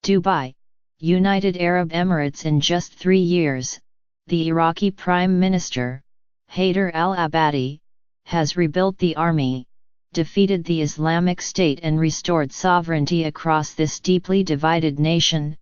Dubai, United Arab Emirates. In just 3 years, the Iraqi Prime Minister, Haider al-Abadi, has rebuilt the army, defeated the Islamic State and restored sovereignty across this deeply divided nation,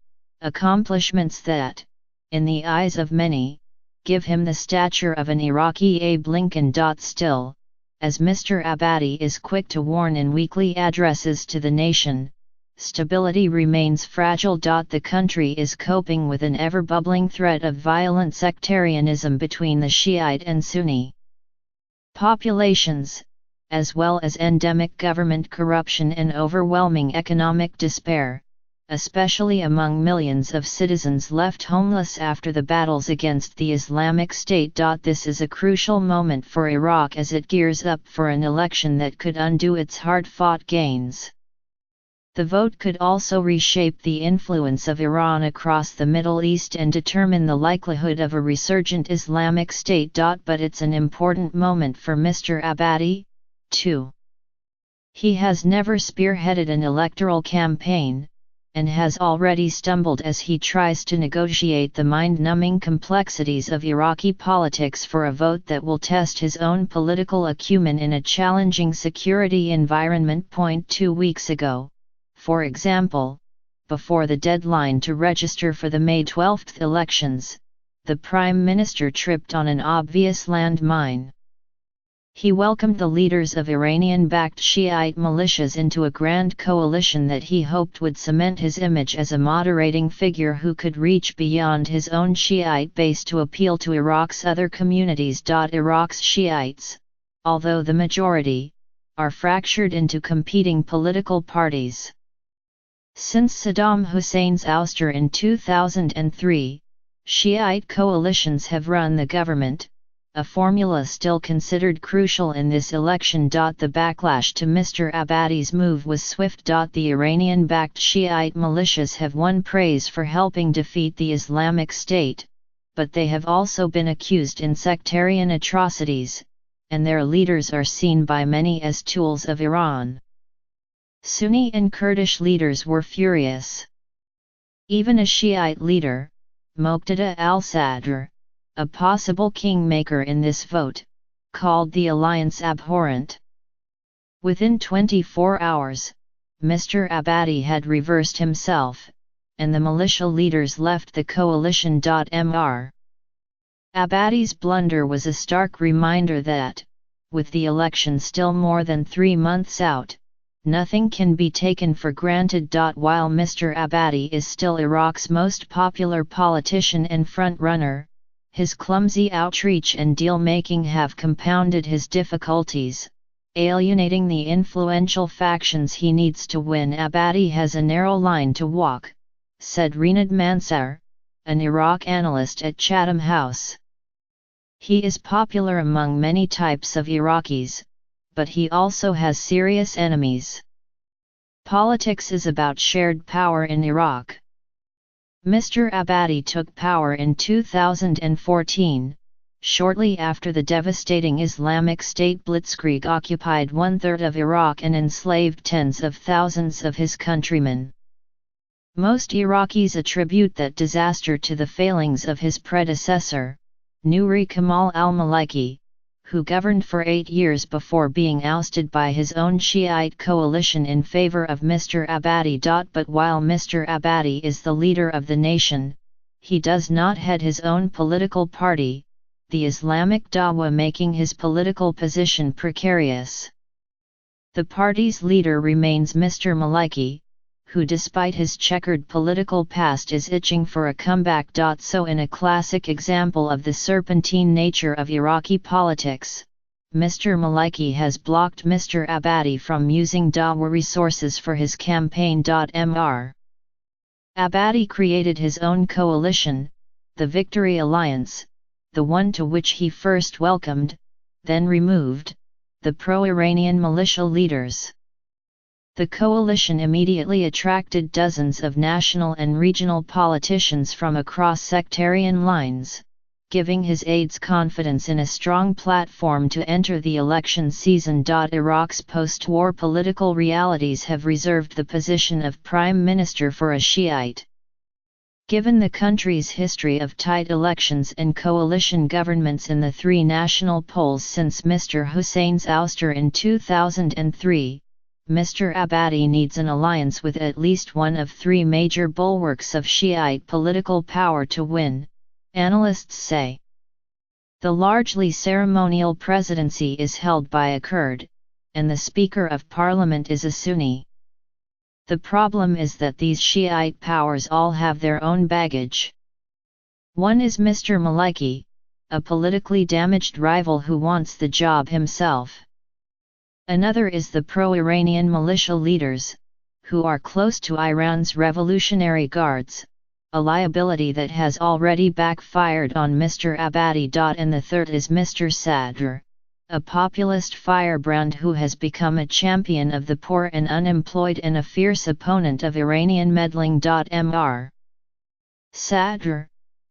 accomplishments that, in the eyes of many, give him the stature of an Iraqi Abe Lincoln. Still, as Mr. Abadi is quick to warn in weekly addresses to the nation, stability remains fragile. The country is coping with an ever-bubbling threat of violent sectarianism between the Shiite and Sunni populations, as well as endemic government corruption and overwhelming economic despair, especially among millions of citizens left homeless after the battles against the Islamic State. This is a crucial moment for Iraq as it gears up for an election that could undo its hard-fought gains. The vote could also reshape the influence of Iran across the Middle East and determine the likelihood of a resurgent Islamic State. But it's an important moment for Mr. Abadi, too. He has never spearheaded an electoral campaign, and has already stumbled as he tries to negotiate the mind-numbing complexities of Iraqi politics for a vote that will test his own political acumen in a challenging security environment. 2 weeks ago, for example, before the deadline to register for the May 12 elections, the Prime Minister tripped on an obvious landmine. He welcomed the leaders of Iranian-backed Shiite militias into a grand coalition that he hoped would cement his image as a moderating figure who could reach beyond his own Shiite base to appeal to Iraq's other communities. Iraq's Shiites, although the majority, are fractured into competing political parties. Since Saddam Hussein's ouster in 2003, Shiite coalitions have run the government, a formula still considered crucial in this election. The backlash to Mr. Abadi's move was swift. The Iranian-backed Shiite militias have won praise for helping defeat the Islamic State, but they have also been accused in sectarian atrocities, and their leaders are seen by many as tools of Iran. Sunni and Kurdish leaders were furious. Even a Shiite leader, Muqtada al-Sadr, a possible kingmaker in this vote, called the alliance abhorrent. Within 24 hours, Mr. Abadi had reversed himself, and the militia leaders left the coalition. Mr. Abadi's blunder was a stark reminder that, with the election still more than 3 months out, nothing can be taken for granted. While Mr. Abadi is still Iraq's most popular politician and front-runner, his clumsy outreach and deal-making have compounded his difficulties, alienating the influential factions he needs to win. Abadi has a narrow line to walk, said Reenad Mansour, an Iraq analyst at Chatham House. He is popular among many types of Iraqis, but he also has serious enemies. Politics is about shared power in Iraq. Mr. Abadi took power in 2014, shortly after the devastating Islamic State blitzkrieg occupied 1/3 of Iraq and enslaved tens of thousands of his countrymen. Most Iraqis attribute that disaster to the failings of his predecessor, Nouri Kamal al-Maliki, who governed for 8 years before being ousted by his own Shiite coalition in favor of Mr. Abadi. But while Mr. Abadi is the leader of the nation, he does not head his own political party, the Islamic Dawah, making his political position precarious. The party's leader remains Mr. Maliki, who despite his checkered political past is itching for a comeback. So in a classic example of the serpentine nature of Iraqi politics, Mr. Maliki has blocked Mr. Abadi from using Dawah resources for his campaign. Mr. Abadi created his own coalition, the Victory Alliance, the one to which he first welcomed, then removed, the pro-Iranian militia leaders. The coalition immediately attracted dozens of national and regional politicians from across sectarian lines, giving his aides confidence in a strong platform to enter the election season. Iraq's post-war political realities have reserved the position of prime minister for a Shiite. Given the country's history of tight elections and coalition governments in the three national polls since Mr. Hussein's ouster in 2003, Mr. Abadi needs an alliance with at least one of three major bulwarks of Shiite political power to win, analysts say. The largely ceremonial presidency is held by a Kurd, and the Speaker of Parliament is a Sunni. The problem is that these Shiite powers all have their own baggage. One is Mr. Maliki, a politically damaged rival who wants the job himself. Another is the pro-Iranian militia leaders, who are close to Iran's Revolutionary Guards, a liability that has already backfired on Mr. Abadi. And the third is Mr. Sadr, a populist firebrand who has become a champion of the poor and unemployed and a fierce opponent of Iranian meddling. Mr. Sadr,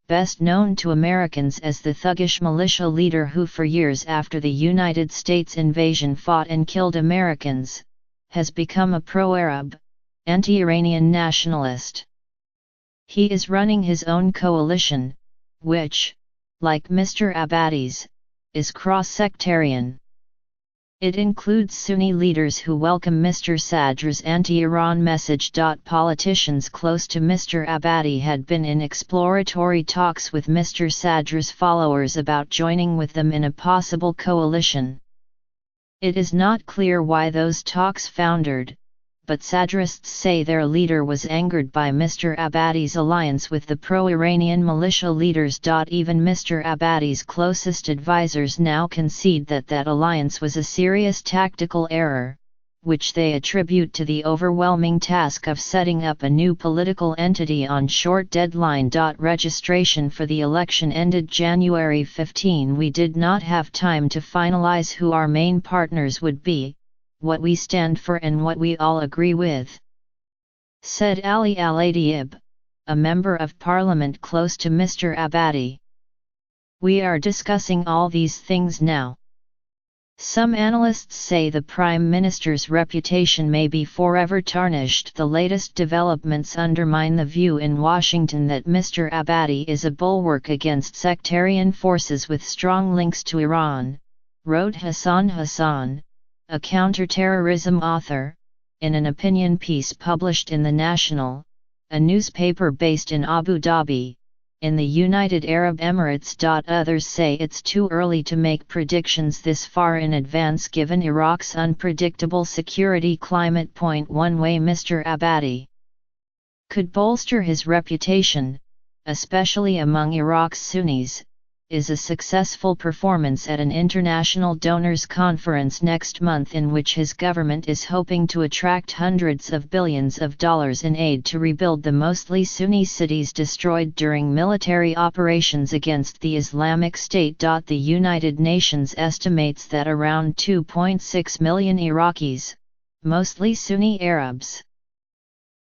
best known to Americans as the thuggish militia leader who for years after the United States invasion fought and killed Americans, has become a pro-Arab, anti-Iranian nationalist. He is running his own coalition, which, like Mr. Abadi's, is cross-sectarian. It includes Sunni leaders who welcome Mr. Sadr's anti-Iran message. Politicians close to Mr. Abadi had been in exploratory talks with Mr. Sadr's followers about joining with them in a possible coalition. It is not clear why those talks foundered, but Sadrists say their leader was angered by Mr. Abadi's alliance with the pro-Iranian militia leaders. Even Mr. Abadi's closest advisors now concede that that alliance was a serious tactical error, which they attribute to the overwhelming task of setting up a new political entity on short deadline. Registration for the election ended January 15. We did not have time to finalize who our main partners would be, what we stand for and what we all agree with, said Ali Al-Adiyib, a member of parliament close to Mr. Abadi. We are discussing all these things now. Some analysts say the Prime Minister's reputation may be forever tarnished. The latest developments undermine the view in Washington that Mr. Abadi is a bulwark against sectarian forces with strong links to Iran, wrote Hassan Hassan, a counterterrorism author, in an opinion piece published in The National, a newspaper based in Abu Dhabi, in the United Arab Emirates. Others say it's too early to make predictions this far in advance given Iraq's unpredictable security climate. One way Mr. Abadi could bolster his reputation, especially among Iraq's Sunnis, is a successful performance at an international donors conference next month in which his government is hoping to attract hundreds of billions of dollars in aid to rebuild the mostly Sunni cities destroyed during military operations against the Islamic State. The United Nations estimates that around 2.6 million Iraqis, mostly Sunni Arabs,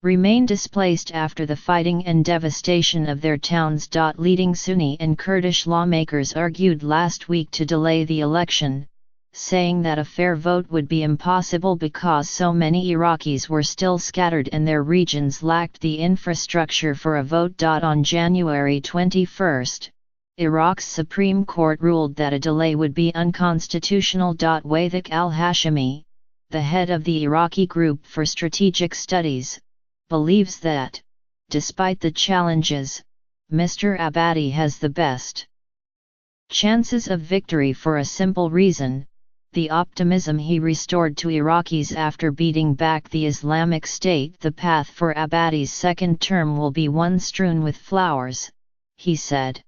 remain displaced after the fighting and devastation of their towns. Leading Sunni and Kurdish lawmakers argued last week to delay the election, saying that a fair vote would be impossible because so many Iraqis were still scattered and their regions lacked the infrastructure for a vote. On January 21, Iraq's Supreme Court ruled that a delay would be unconstitutional. Wathik al-Hashimi, the head of the Iraqi Group for Strategic Studies, believes that, despite the challenges, Mr. Abadi has the best chances of victory for a simple reason: the optimism he restored to Iraqis after beating back the Islamic State. The path for Abadi's second term will be one strewn with flowers, he said.